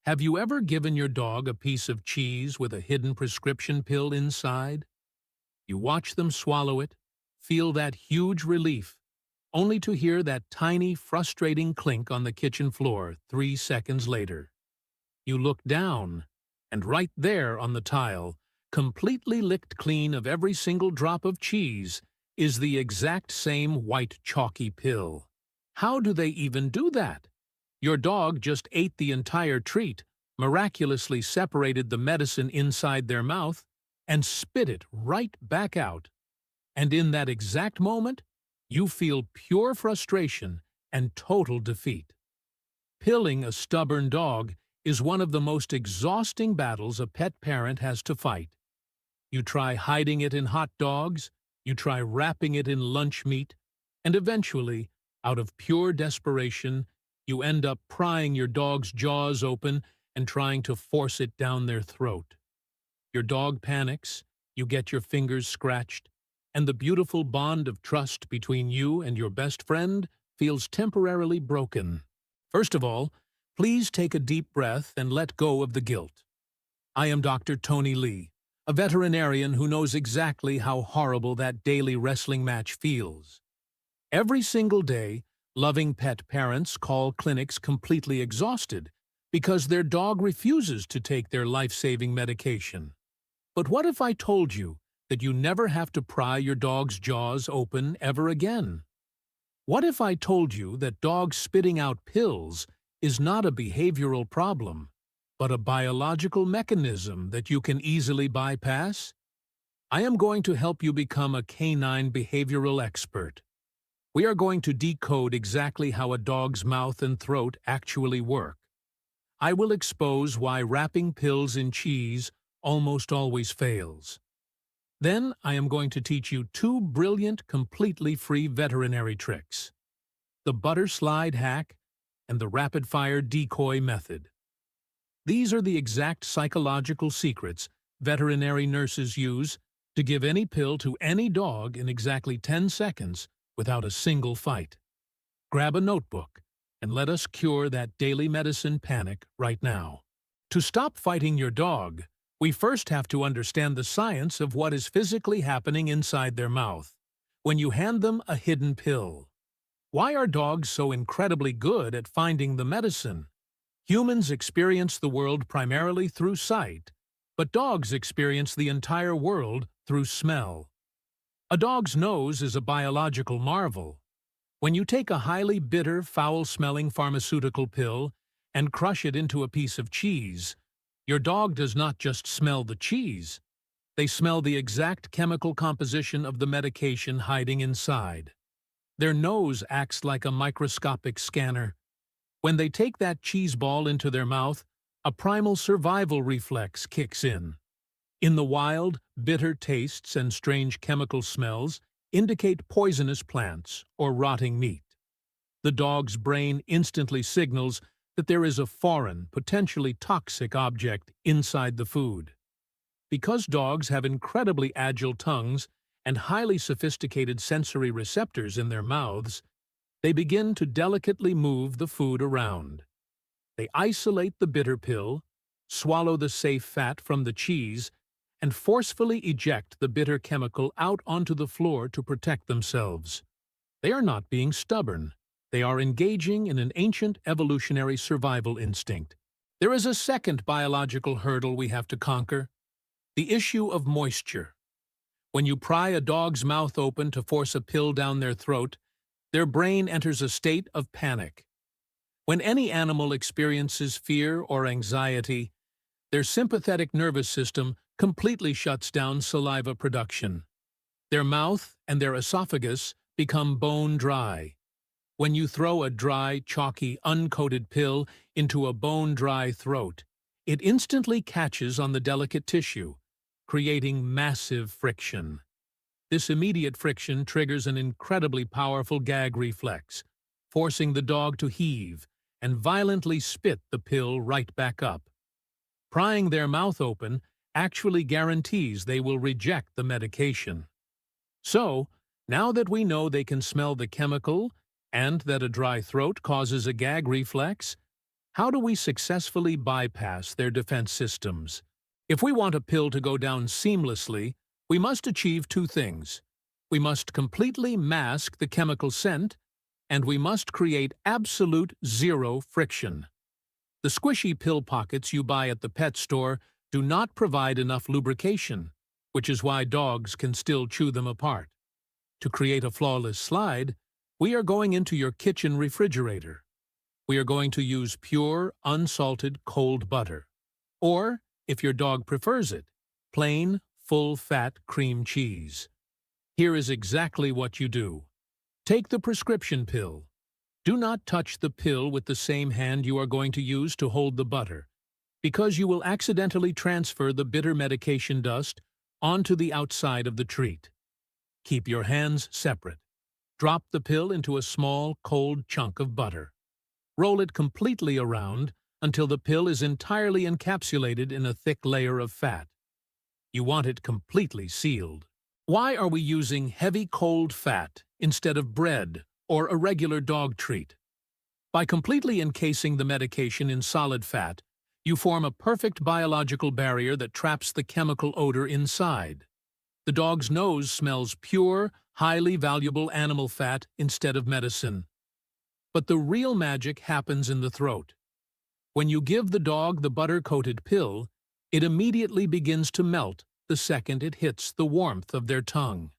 Have you ever given your dog a piece of cheese with a hidden prescription pill inside? You watch them swallow it, feel that huge relief, only to hear that tiny, frustrating clink on the kitchen floor 3 seconds later. You look down, and right there on the tile, completely licked clean of every single drop of cheese, is the exact same white chalky pill. How do they even do that? Your dog just ate the entire treat, miraculously separated the medicine inside their mouth, and spit it right back out. And in that exact moment, you feel pure frustration and total defeat. Pilling a stubborn dog is one of the most exhausting battles a pet parent has to fight. You try hiding it in hot dogs, you try wrapping it in lunch meat, and eventually, out of pure desperation, you end up prying your dog's jaws open and trying to force it down their throat. Your dog panics, you get your fingers scratched, and the beautiful bond of trust between you and your best friend feels temporarily broken. First of all, please take a deep breath and let go of the guilt. I am Dr. Tony Lee, a veterinarian who knows exactly how horrible that daily wrestling match feels. Every single day, loving pet parents call clinics completely exhausted because their dog refuses to take their life-saving medication. But what if I told you that you never have to pry your dog's jaws open ever again? What if I told you that dogs spitting out pills is not a behavioral problem, but a biological mechanism that you can easily bypass? I am going to help you become a canine behavioral expert. We are going to decode exactly how a dog's mouth and throat actually work. I will expose why wrapping pills in cheese almost always fails. Then I am going to teach you two brilliant, completely free veterinary tricks: the butter slide hack and the rapid-fire decoy method. These are the exact psychological secrets veterinary nurses use to give any pill to any dog in exactly 10 seconds without a single fight. Grab a notebook and let us cure that daily medicine panic right now. To stop fighting your dog, we first have to understand the science of what is physically happening inside their mouth when you hand them a hidden pill. Why are dogs so incredibly good at finding the medicine? Humans experience the world primarily through sight, but dogs experience the entire world through smell. A dog's nose is a biological marvel. When you take a highly bitter, foul-smelling pharmaceutical pill and crush it into a piece of cheese, your dog does not just smell the cheese. They smell the exact chemical composition of the medication hiding inside. Their nose acts like a microscopic scanner. When they take that cheese ball into their mouth, a primal survival reflex kicks in. In the wild, bitter tastes and strange chemical smells indicate poisonous plants or rotting meat. The dog's brain instantly signals that there is a foreign, potentially toxic object inside the food. Because dogs have incredibly agile tongues and highly sophisticated sensory receptors in their mouths, they begin to delicately move the food around. They isolate the bitter pill, swallow the safe fat from the cheese, and forcefully eject the bitter chemical out onto the floor to protect themselves. They are not being stubborn. They are engaging in an ancient evolutionary survival instinct. There is a second biological hurdle we have to conquer: the issue of moisture. When you pry a dog's mouth open to force a pill down their throat, their brain enters a state of panic. When any animal experiences fear or anxiety, their sympathetic nervous system completely shuts down saliva production. Their mouth and their esophagus become bone dry. When you throw a dry, chalky, uncoated pill into a bone-dry throat, it instantly catches on the delicate tissue, creating massive friction. This immediate friction triggers an incredibly powerful gag reflex, forcing the dog to heave and violently spit the pill right back up. Prying their mouth open actually guarantees they will reject the medication. So, now that we know they can smell the chemical and that a dry throat causes a gag reflex, How do we successfully bypass their defense systems? If we want a pill to go down seamlessly, we must achieve two things. We must completely mask the chemical scent, and we must create absolute zero friction. The squishy pill pockets you buy at the pet store do not provide enough lubrication, which is why dogs can still chew them apart. To create a flawless slide, we are going into your kitchen refrigerator. We are going to use pure, unsalted cold butter. Or, if your dog prefers it, plain, full-fat cream cheese. Here is exactly what you do. Take the prescription pill. Do not touch the pill with the same hand you are going to use to hold the butter, because you will accidentally transfer the bitter medication dust onto the outside of the treat. Keep your hands separate. Drop the pill into a small, cold chunk of butter. Roll it completely around until the pill is entirely encapsulated in a thick layer of fat. You want it completely sealed. Why are we using heavy cold fat instead of bread or a regular dog treat? By completely encasing the medication in solid fat, you form a perfect biological barrier that traps the chemical odor inside. The dog's nose smells pure, highly valuable animal fat instead of medicine. But the real magic happens in the throat. When you give the dog the butter-coated pill, it immediately begins to melt the second it hits the warmth of their tongue.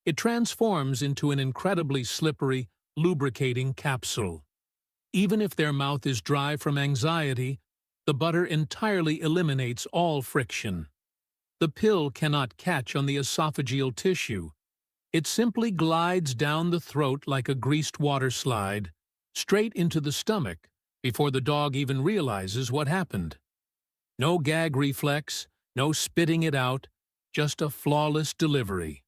It transforms into an incredibly slippery, lubricating capsule. Even if their mouth is dry from anxiety, the butter entirely eliminates all friction. The pill cannot catch on the esophageal tissue. It simply glides down the throat like a greased water slide, straight into the stomach, before the dog even realizes what happened. No gag reflex, no spitting it out, just a flawless delivery.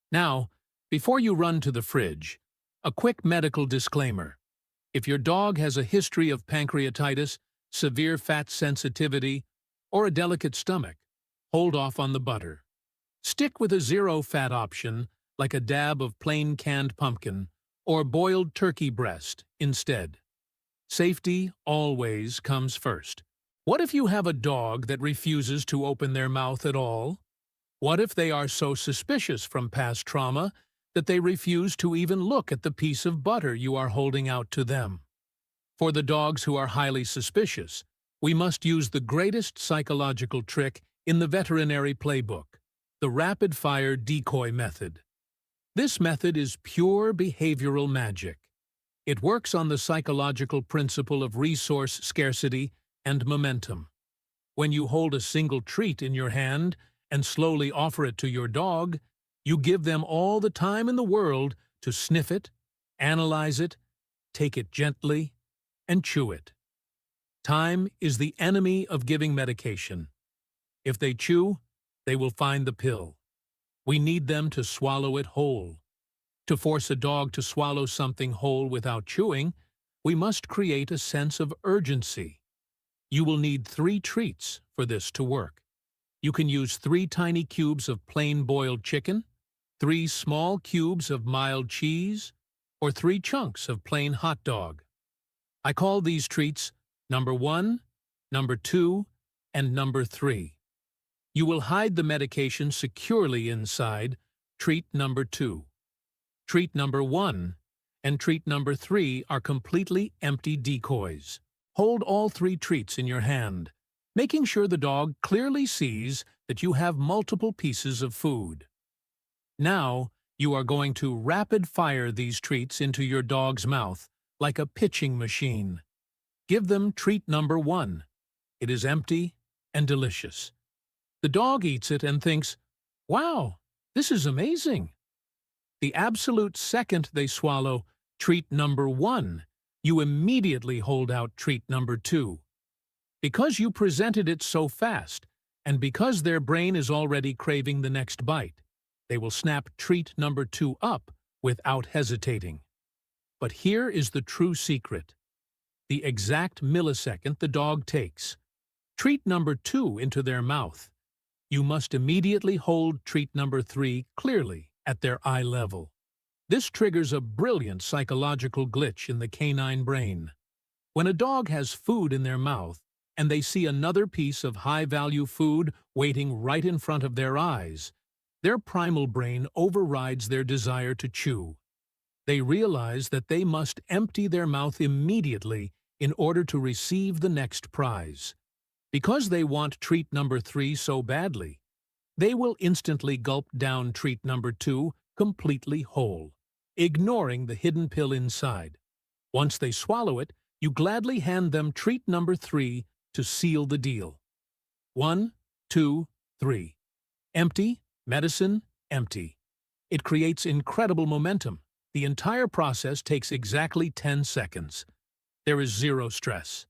Now, before you run to the fridge, a quick medical disclaimer. If your dog has a history of pancreatitis, severe fat sensitivity, or a delicate stomach, hold off on the butter. Stick with a zero-fat option, like a dab of plain canned pumpkin or boiled turkey breast instead. Safety always comes first. What if you have a dog that refuses to open their mouth at all? What if they are so suspicious from past trauma that they refuse to even look at the piece of butter you are holding out to them? For the dogs who are highly suspicious, we must use the greatest psychological trick in the veterinary playbook, the rapid-fire decoy method. This method is pure behavioral magic. It works on the psychological principle of resource scarcity and momentum. When you hold a single treat in your hand and slowly offer it to your dog, you give them all the time in the world to sniff it, analyze it, take it gently, and chew it. Time is the enemy of giving medication. If they chew, they will find the pill. We need them to swallow it whole. To force a dog to swallow something whole without chewing, we must create a sense of urgency. You will need 3 treats for this to work. You can use 3 tiny cubes of plain boiled chicken, 3 small cubes of mild cheese, or 3 chunks of plain hot dog. I call these treats number 1, number 2, and number 3. You will hide the medication securely inside treat number 2. Treat number 1 and treat number 3 are completely empty decoys. Hold all 3 treats in your hand, making sure the dog clearly sees that you have multiple pieces of food. Now, you are going to rapid-fire these treats into your dog's mouth like a pitching machine. Give them treat number 1. It is empty and delicious. The dog eats it and thinks, "Wow, this is amazing." The absolute second they swallow treat number 1, you immediately hold out treat number 2. Because you presented it so fast, and because their brain is already craving the next bite, they will snap treat number 2 up without hesitating. But here is the true secret. The exact millisecond the dog takes treat number 2 into their mouth, you must immediately hold treat number 3 clearly at their eye level. This triggers a brilliant psychological glitch in the canine brain. When a dog has food in their mouth and they see another piece of high-value food waiting right in front of their eyes, their primal brain overrides their desire to chew. They realize that they must empty their mouth immediately in order to receive the next prize. Because they want treat number 3 so badly, they will instantly gulp down treat number 2 completely whole, ignoring the hidden pill inside. Once they swallow it, you gladly hand them treat number 3 to seal the deal. 1, 2, 3. Empty, medicine, empty. It creates incredible momentum. The entire process takes exactly 10 seconds. There is zero stress.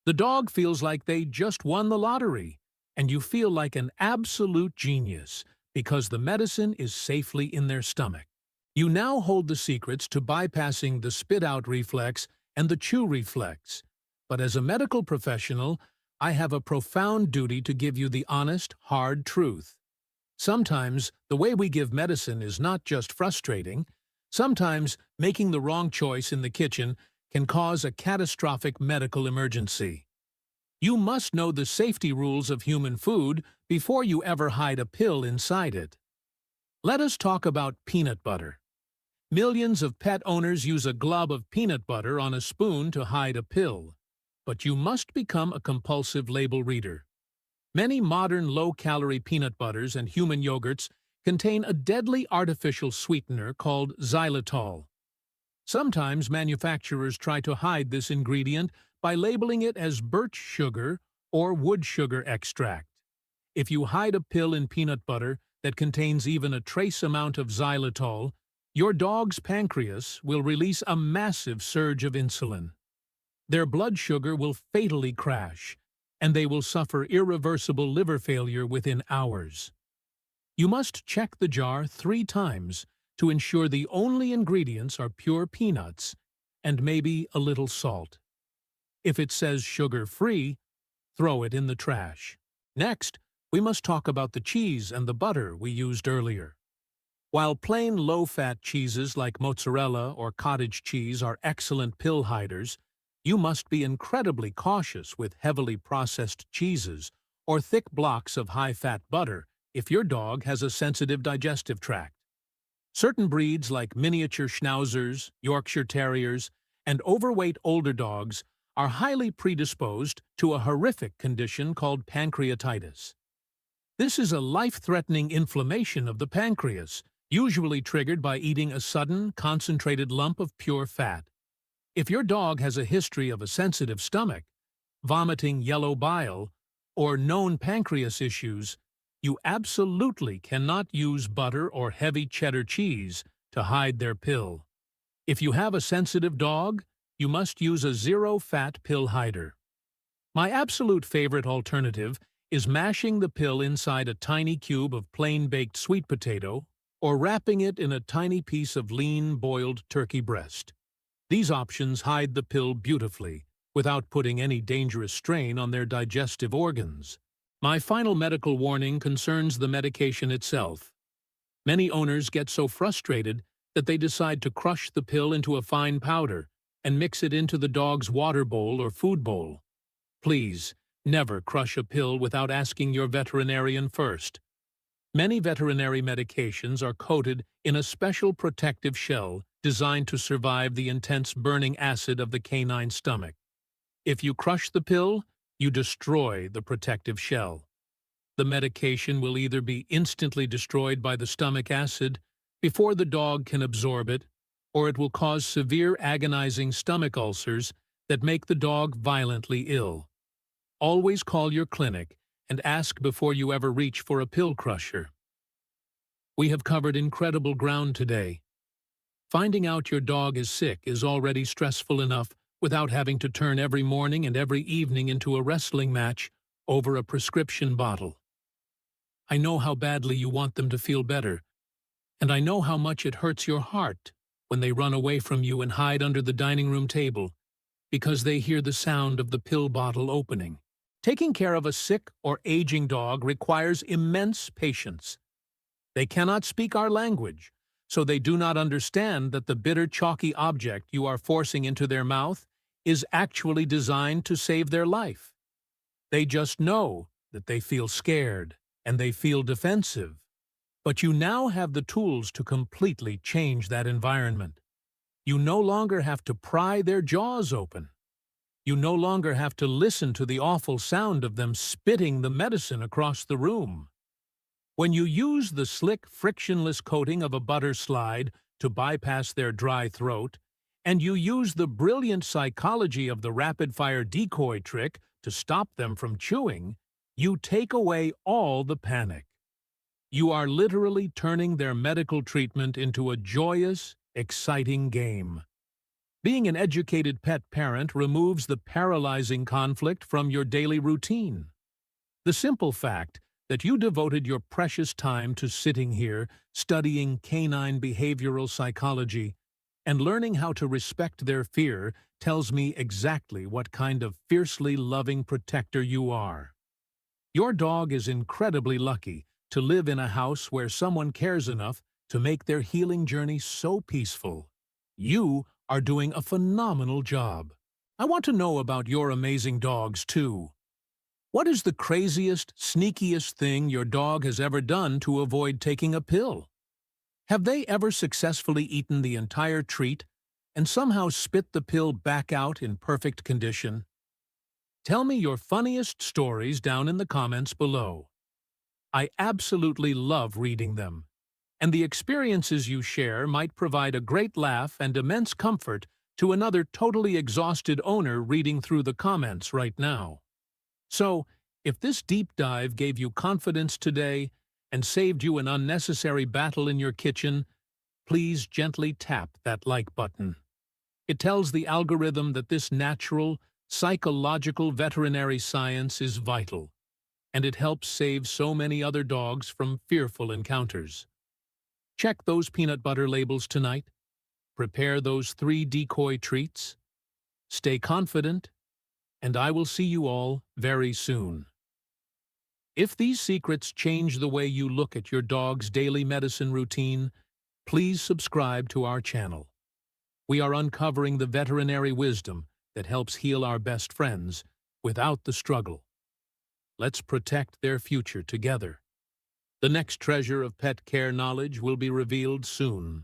The dog feels like they just won the lottery, and you feel like an absolute genius because the medicine is safely in their stomach. You now hold the secrets to bypassing the spit-out reflex and the chew reflex. But as a medical professional, I have a profound duty to give you the honest, hard truth. Sometimes the way we give medicine is not just frustrating. Sometimes making the wrong choice in the kitchen can cause a catastrophic medical emergency. You must know the safety rules of human food before you ever hide a pill inside it. Let us talk about peanut butter. Millions of pet owners use a glob of peanut butter on a spoon to hide a pill. But you must become a compulsive label reader. Many modern low-calorie peanut butters and human yogurts contain a deadly artificial sweetener called xylitol. Sometimes manufacturers try to hide this ingredient by labeling it as birch sugar or wood sugar extract. If you hide a pill in peanut butter that contains even a trace amount of xylitol, your dog's pancreas will release a massive surge of insulin. Their blood sugar will fatally crash, and they will suffer irreversible liver failure within hours. You must check the jar 3 times to ensure the only ingredients are pure peanuts and maybe a little salt. If it says sugar-free, throw it in the trash. Next, we must talk about the cheese and the butter we used earlier. While plain low-fat cheeses like mozzarella or cottage cheese are excellent pill hiders, you must be incredibly cautious with heavily processed cheeses or thick blocks of high-fat butter if your dog has a sensitive digestive tract. Certain breeds like miniature schnauzers, Yorkshire Terriers, and overweight older dogs are highly predisposed to a horrific condition called pancreatitis. This is a life-threatening inflammation of the pancreas, usually triggered by eating a sudden, concentrated lump of pure fat. If your dog has a history of a sensitive stomach, vomiting yellow bile, or known pancreas issues, you absolutely cannot use butter or heavy cheddar cheese to hide their pill. If you have a sensitive dog, you must use a zero-fat pill hider. My absolute favorite alternative is mashing the pill inside a tiny cube of plain baked sweet potato or wrapping it in a tiny piece of lean boiled turkey breast. These options hide the pill beautifully, without putting any dangerous strain on their digestive organs. My final medical warning concerns the medication itself. Many owners get so frustrated that they decide to crush the pill into a fine powder and mix it into the dog's water bowl or food bowl. Please, never crush a pill without asking your veterinarian first. Many veterinary medications are coated in a special protective shell designed to survive the intense burning acid of the canine stomach. If you crush the pill, you destroy the protective shell. The medication will either be instantly destroyed by the stomach acid before the dog can absorb it, or it will cause severe agonizing stomach ulcers that make the dog violently ill. Always call your clinic and ask before you ever reach for a pill crusher. We have covered incredible ground today. Finding out your dog is sick is already stressful enough without having to turn every morning and every evening into a wrestling match over a prescription bottle. I know how badly you want them to feel better, and I know how much it hurts your heart when they run away from you and hide under the dining room table because they hear the sound of the pill bottle opening. Taking care of a sick or aging dog requires immense patience. They cannot speak our language, so they do not understand that the bitter, chalky object you are forcing into their mouth is actually designed to save their life. They just know that they feel scared and they feel defensive. But you now have the tools to completely change that environment. You no longer have to pry their jaws open. You no longer have to listen to the awful sound of them spitting the medicine across the room. When you use the slick, frictionless coating of a butter slide to bypass their dry throat, and you use the brilliant psychology of the rapid-fire decoy trick to stop them from chewing, you take away all the panic. You are literally turning their medical treatment into a joyous, exciting game. Being an educated pet parent removes the paralyzing conflict from your daily routine. The simple fact that you devoted your precious time to sitting here, studying canine behavioral psychology, and learning how to respect their fear tells me exactly what kind of fiercely loving protector you are. Your dog is incredibly lucky to live in a house where someone cares enough to make their healing journey so peaceful. You are doing a phenomenal job. I want to know about your amazing dogs, too. What is the craziest, sneakiest thing your dog has ever done to avoid taking a pill? Have they ever successfully eaten the entire treat and somehow spit the pill back out in perfect condition? Tell me your funniest stories down in the comments below. I absolutely love reading them, and the experiences you share might provide a great laugh and immense comfort to another totally exhausted owner reading through the comments right now. So, if this deep dive gave you confidence today and saved you an unnecessary battle in your kitchen, please gently tap that like button. It tells the algorithm that this natural, psychological veterinary science is vital, and it helps save so many other dogs from fearful encounters. Check those peanut butter labels tonight. Prepare those 3 decoy treats. Stay confident, and I will see you all very soon. If these secrets change the way you look at your dog's daily medicine routine, please subscribe to our channel. We are uncovering the veterinary wisdom that helps heal our best friends without the struggle. Let's protect their future together. The next treasure of pet care knowledge will be revealed soon.